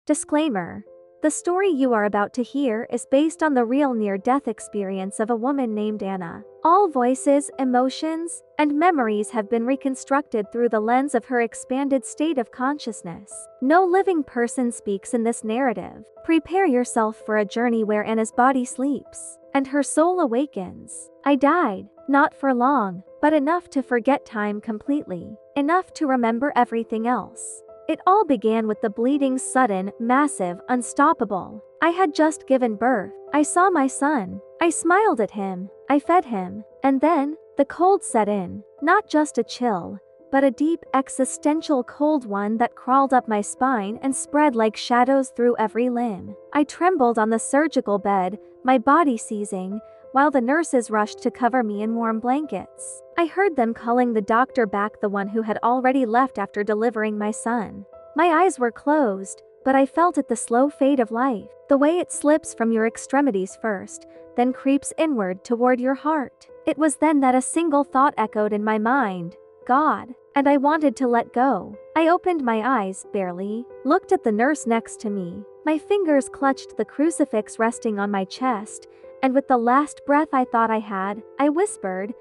Disclaimer: the story you are about to hear is based on the real near-death experience of a woman named Anna. All voices, emotions, and memories have been reconstructed through the lens of her expanded state of consciousness. No living person speaks in this narrative. Prepare yourself for a journey where Anna's body sleeps and her soul awakens. I died, not for long, but enough to forget time completely, enough to remember everything else. It all began with the bleeding, sudden, massive, unstoppable. I had just given birth. I saw my son. I smiled at him. I fed him. And then, the cold set in. Not just a chill, but a deep, existential cold one that crawled up my spine and spread like shadows through every limb. I trembled on the surgical bed, my body seizing, while the nurses rushed to cover me in warm blankets. I heard them calling the doctor back, the one who had already left after delivering my son. My eyes were closed, but I felt it, the slow fade of life, the way it slips from your extremities first, then creeps inward toward your heart. It was then that a single thought echoed in my mind: God. And I wanted to let go. I opened my eyes, barely, looked at the nurse next to me. My fingers clutched the crucifix resting on my chest, and with the last breath I thought I had, I whispered,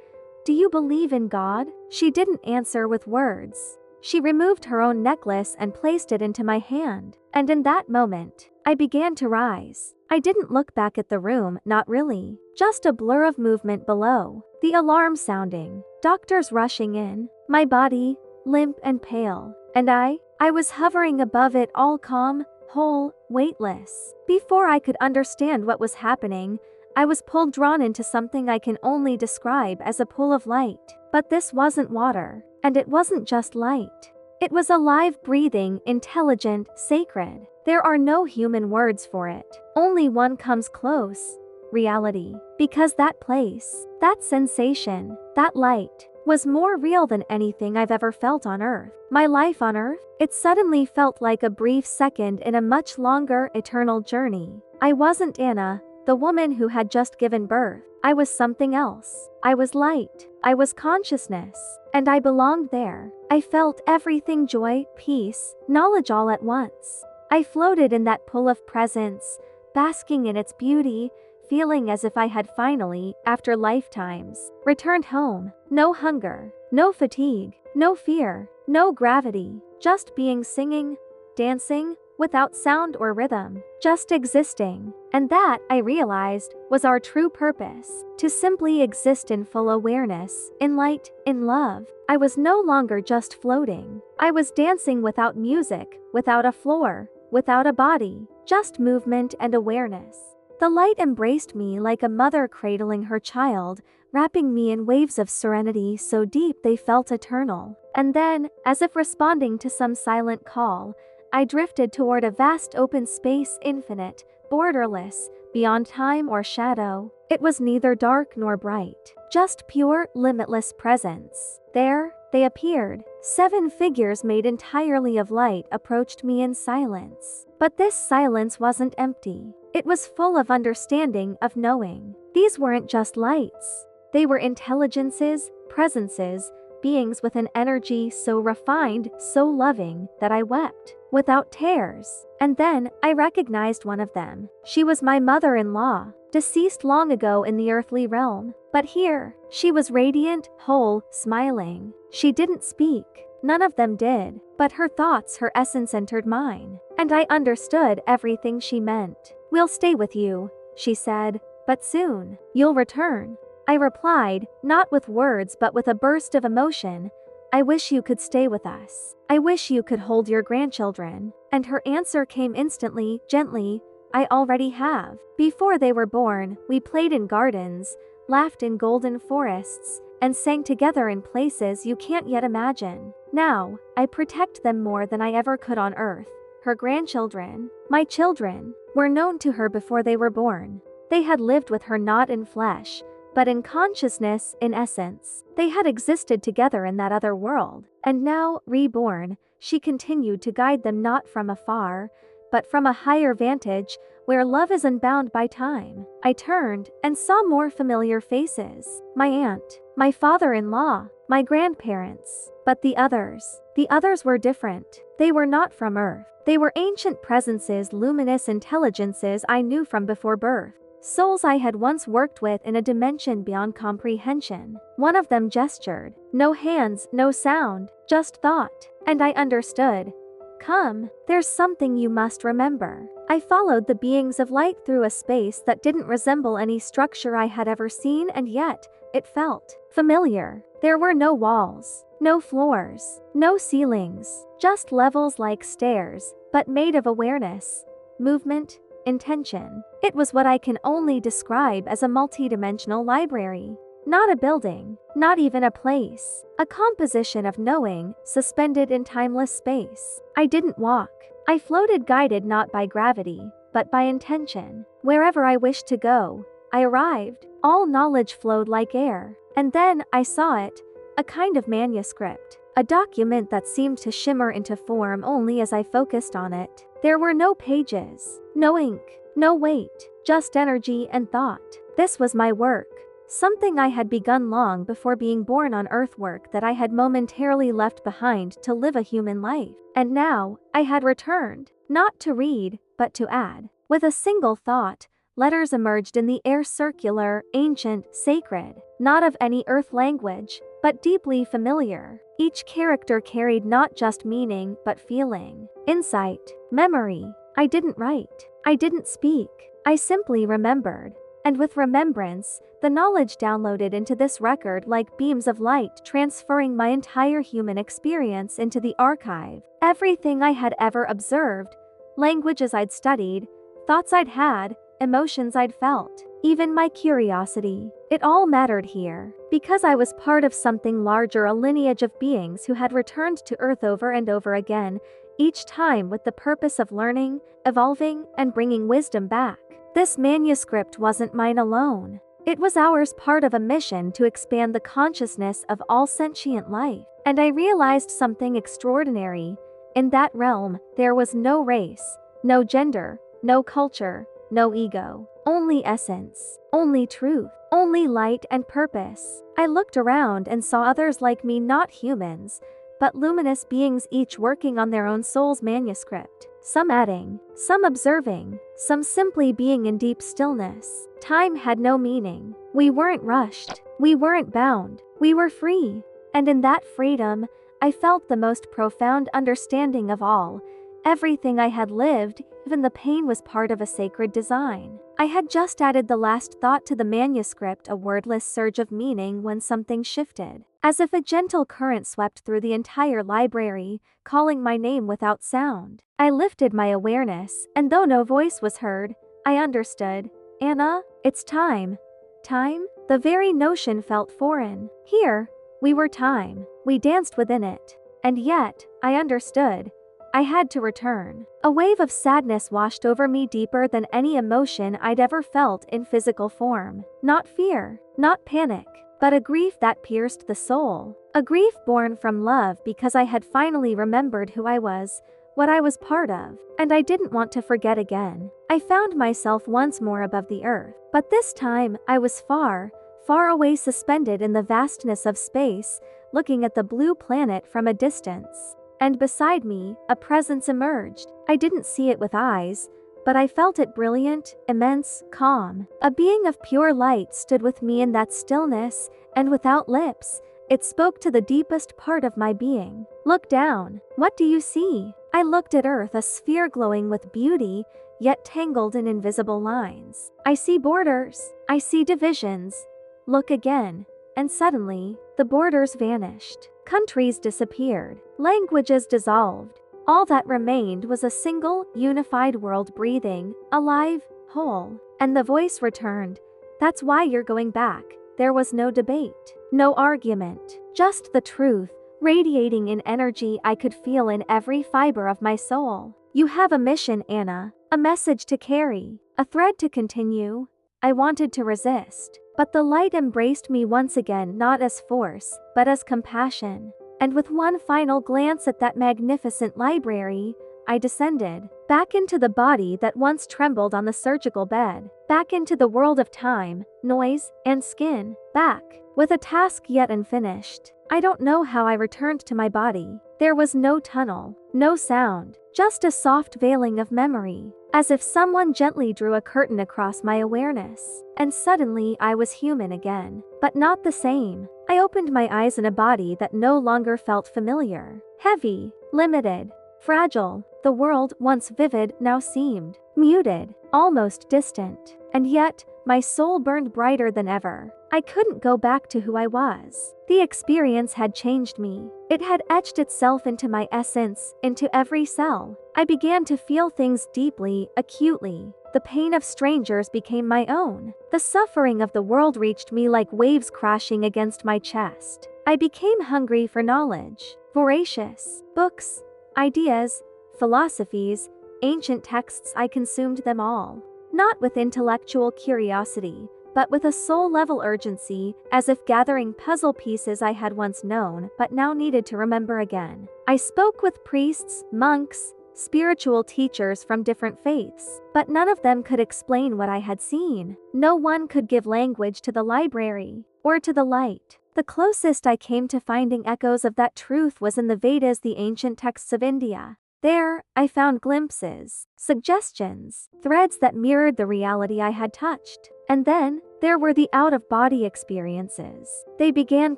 "Do you believe in God?" She didn't answer with words. She removed her own necklace and placed it into my hand. And in that moment, I began to rise. I didn't look back at the room, not really. Just a blur of movement below. The alarm sounding. Doctors rushing in. My body, limp and pale. And I was hovering above it, all calm, whole, weightless. Before I could understand what was happening, I was drawn into something I can only describe as a pool of light. But this wasn't water. And it wasn't just light. It was alive, breathing, intelligent, sacred. There are no human words for it. Only one comes close: reality. Because that place, that sensation, that light, was more real than anything I've ever felt on Earth. My life on Earth, it suddenly felt like a brief second in a much longer, eternal journey. I wasn't Anna, the woman who had just given birth. I was something else. I was light. I was consciousness. And I belonged there. I felt everything: joy, peace, knowledge, all at once. I floated in that pool of presence, basking in its beauty, feeling as if I had finally, after lifetimes, returned home. No hunger, no fatigue, no fear, no gravity, just being, singing, dancing, without sound or rhythm, just existing. And that, I realized, was our true purpose: to simply exist in full awareness, in light, in love. I was no longer just floating. I was dancing without music, without a floor, without a body, just movement and awareness. The light embraced me like a mother cradling her child, wrapping me in waves of serenity so deep they felt eternal. And then, as if responding to some silent call, I drifted toward a vast open space, infinite, borderless, beyond time or shadow. It was neither dark nor bright, just pure, limitless presence. There, they appeared. 7 figures made entirely of light approached me in silence. But this silence wasn't empty. It was full of understanding, of knowing. These weren't just lights. They were intelligences, presences, beings with an energy so refined, so loving, that I wept without tears. And then, I recognized one of them. She was my mother-in-law, deceased long ago in the earthly realm. But here, she was radiant, whole, smiling. She didn't speak. None of them did. But her thoughts, her essence entered mine. And I understood everything she meant. "We'll stay with you," she said. "But soon, you'll return." I replied, not with words but with a burst of emotion, "I wish you could stay with us. I wish you could hold your grandchildren." And her answer came instantly, gently, "I already have. Before they were born, we played in gardens, laughed in golden forests, and sang together in places you can't yet imagine. Now, I protect them more than I ever could on Earth." Her grandchildren, my children, were known to her before they were born. They had lived with her not in flesh, but in consciousness, in essence. They had existed together in that other world. And now, reborn, she continued to guide them, not from afar, but from a higher vantage, where love is unbound by time. I turned and saw more familiar faces. My aunt, my father-in-law, my grandparents. But the others were different. They were not from Earth. They were ancient presences, luminous intelligences I knew from before birth. Souls I had once worked with in a dimension beyond comprehension. One of them gestured. No hands, no sound, just thought. And I understood. Come, there's something you must remember. I followed the beings of light through a space that didn't resemble any structure I had ever seen, and yet, it felt familiar. There were no walls, no floors, no ceilings, just levels like stairs, but made of awareness, movement, intention. It was what I can only describe as a multidimensional library. Not a building, not even a place. A composition of knowing, suspended in timeless space. I didn't walk. I floated, guided not by gravity, but by intention. Wherever I wished to go, I arrived. All knowledge flowed like air. And then, I saw it. A kind of manuscript. A document that seemed to shimmer into form only as I focused on it. There were no pages, no ink, no weight, just energy and thought. This was my work. Something I had begun long before being born on Earth, work that I had momentarily left behind to live a human life. And now, I had returned, not to read, but to add. With a single thought, letters emerged in the air, circular, ancient, sacred, not of any Earth language, but deeply familiar. Each character carried not just meaning, but feeling, insight, memory. I didn't write. I didn't speak. I simply remembered. And with remembrance, the knowledge downloaded into this record like beams of light, transferring my entire human experience into the archive. Everything I had ever observed, languages I'd studied, thoughts I'd had, emotions I'd felt, even my curiosity. It all mattered here, because I was part of something larger, a lineage of beings who had returned to Earth over and over again, each time with the purpose of learning, evolving, and bringing wisdom back. This manuscript wasn't mine alone. It was ours, part of a mission to expand the consciousness of all sentient life. And I realized something extraordinary. In that realm, there was no race, no gender, no culture, no ego. Only essence, only truth, only light and purpose. I looked around and saw others like me, not humans, but luminous beings, each working on their own soul's manuscript. Some adding, some observing, some simply being in deep stillness. Time had no meaning. We weren't rushed. We weren't bound. We were free. And in that freedom, I felt the most profound understanding of all. Everything I had lived, even the pain, was part of a sacred design. I had just added the last thought to the manuscript, a wordless surge of meaning, when something shifted. As if a gentle current swept through the entire library, calling my name without sound. I lifted my awareness, and though no voice was heard, I understood. Anna, it's time. Time? The very notion felt foreign. Here, we were time. We danced within it. And yet, I understood. I had to return. A wave of sadness washed over me, deeper than any emotion I'd ever felt in physical form. Not fear, not panic, but a grief that pierced the soul. A grief born from love, because I had finally remembered who I was, what I was part of, and I didn't want to forget again. I found myself once more above the earth, but this time I was far, far away, suspended in the vastness of space, looking at the blue planet from a distance. And beside me, a presence emerged. I didn't see it with eyes, but I felt it, brilliant, immense, calm. A being of pure light stood with me in that stillness, and without lips, it spoke to the deepest part of my being. Look down. What do you see? I looked at Earth, a sphere glowing with beauty, yet tangled in invisible lines. I see borders. I see divisions. Look again. And suddenly, the borders vanished. Countries disappeared. Languages dissolved. All that remained was a single, unified world, breathing, alive, whole. And the voice returned. That's why you're going back. There was no debate, no argument, just the truth, radiating in energy I could feel in every fiber of my soul. You have a mission, Anna, a message to carry, a thread to continue. I wanted to resist, but the light embraced me once again, not as force, but as compassion. And with one final glance at that magnificent library, I descended, back into the body that once trembled on the surgical bed, back into the world of time, noise, and skin, back with a task yet unfinished. I don't know how I returned to my body. There was no tunnel, no sound, just a soft veiling of memory, as if someone gently drew a curtain across my awareness. And suddenly I was human again, but not the same. I opened my eyes in a body that no longer felt familiar. Heavy, limited, fragile. The world, once vivid, now seemed muted, almost distant. And yet, my soul burned brighter than ever. I couldn't go back to who I was. The experience had changed me. It had etched itself into my essence, into every cell. I began to feel things deeply, acutely. The pain of strangers became my own. The suffering of the world reached me like waves crashing against my chest. I became hungry for knowledge, voracious. Books, ideas, philosophies, ancient texts. I consumed them all. Not with intellectual curiosity, but with a soul-level urgency, as if gathering puzzle pieces I had once known but now needed to remember again. I spoke with priests, monks, spiritual teachers from different faiths, but none of them could explain what I had seen. No one could give language to the library, or to the light. The closest I came to finding echoes of that truth was in the Vedas, the ancient texts of India. There, I found glimpses, suggestions, threads that mirrored the reality I had touched. And then, there were the out-of-body experiences. They began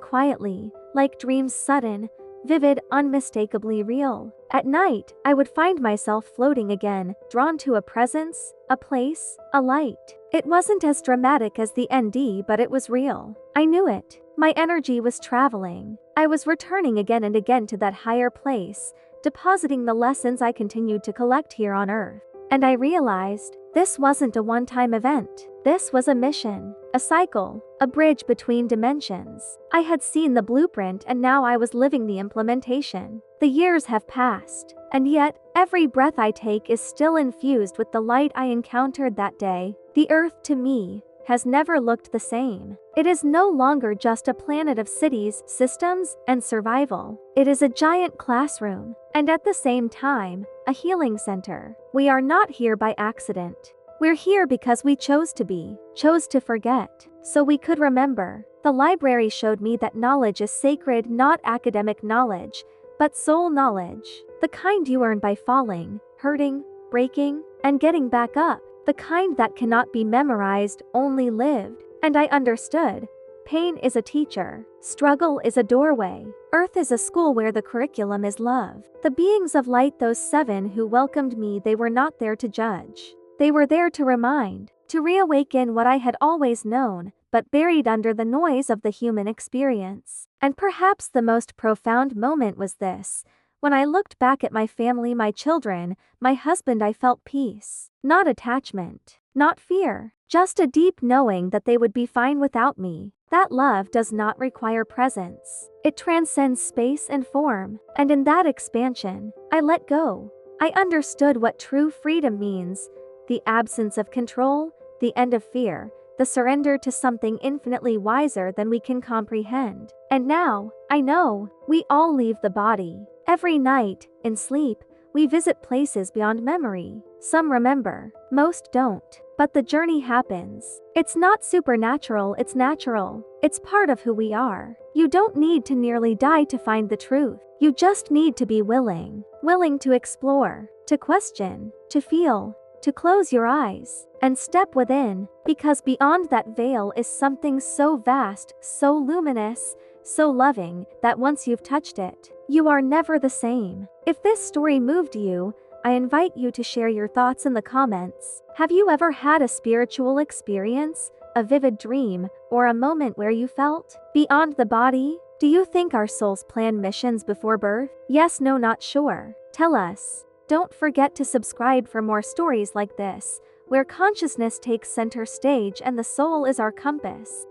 quietly, like dreams, sudden, vivid, unmistakably real. At night, I would find myself floating again, drawn to a presence, a place, a light. It wasn't as dramatic as the ND, but it was real. I knew it. My energy was traveling. I was returning again and again to that higher place, depositing the lessons I continued to collect here on Earth. And I realized, this wasn't a one-time event. This was a mission, a cycle, a bridge between dimensions. I had seen the blueprint and now I was living the implementation. The years have passed, and yet, every breath I take is still infused with the light I encountered that day. The Earth, to me, has never looked the same. It is no longer just a planet of cities, systems, and survival. It is a giant classroom, and at the same time, a healing center. We are not here by accident. We're here because we chose to be, chose to forget, so we could remember. The library showed me that knowledge is sacred, not academic knowledge, but soul knowledge. The kind you earn by falling, hurting, breaking, and getting back up. The kind that cannot be memorized, only lived. And I understood. Pain is a teacher. Struggle is a doorway. Earth is a school where the curriculum is love. The beings of light, those 7 who welcomed me, they were not there to judge. They were there to remind, to reawaken what I had always known, but buried under the noise of the human experience. And perhaps the most profound moment was this. When I looked back at my family, my children, my husband, I felt peace. Not attachment, not fear, just a deep knowing that they would be fine without me. That love does not require presence. It transcends space and form. And in that expansion, I let go. I understood what true freedom means. The absence of control, the end of fear, the surrender to something infinitely wiser than we can comprehend. And now, I know, we all leave the body. Every night, in sleep, we visit places beyond memory. Some remember, most don't. But the journey happens. It's not supernatural, it's natural. It's part of who we are. You don't need to nearly die to find the truth. You just need to be willing. Willing to explore, to question, to feel, to close your eyes, and step within. Because beyond that veil is something so vast, so luminous, so loving, that once you've touched it, you are never the same. If this story moved you, I invite you to share your thoughts in the comments. Have you ever had a spiritual experience, a vivid dream, or a moment where you felt beyond the body? Do you think our souls plan missions before birth? Yes, no, not sure. Tell us. Don't forget to subscribe for more stories like this, where consciousness takes center stage and the soul is our compass.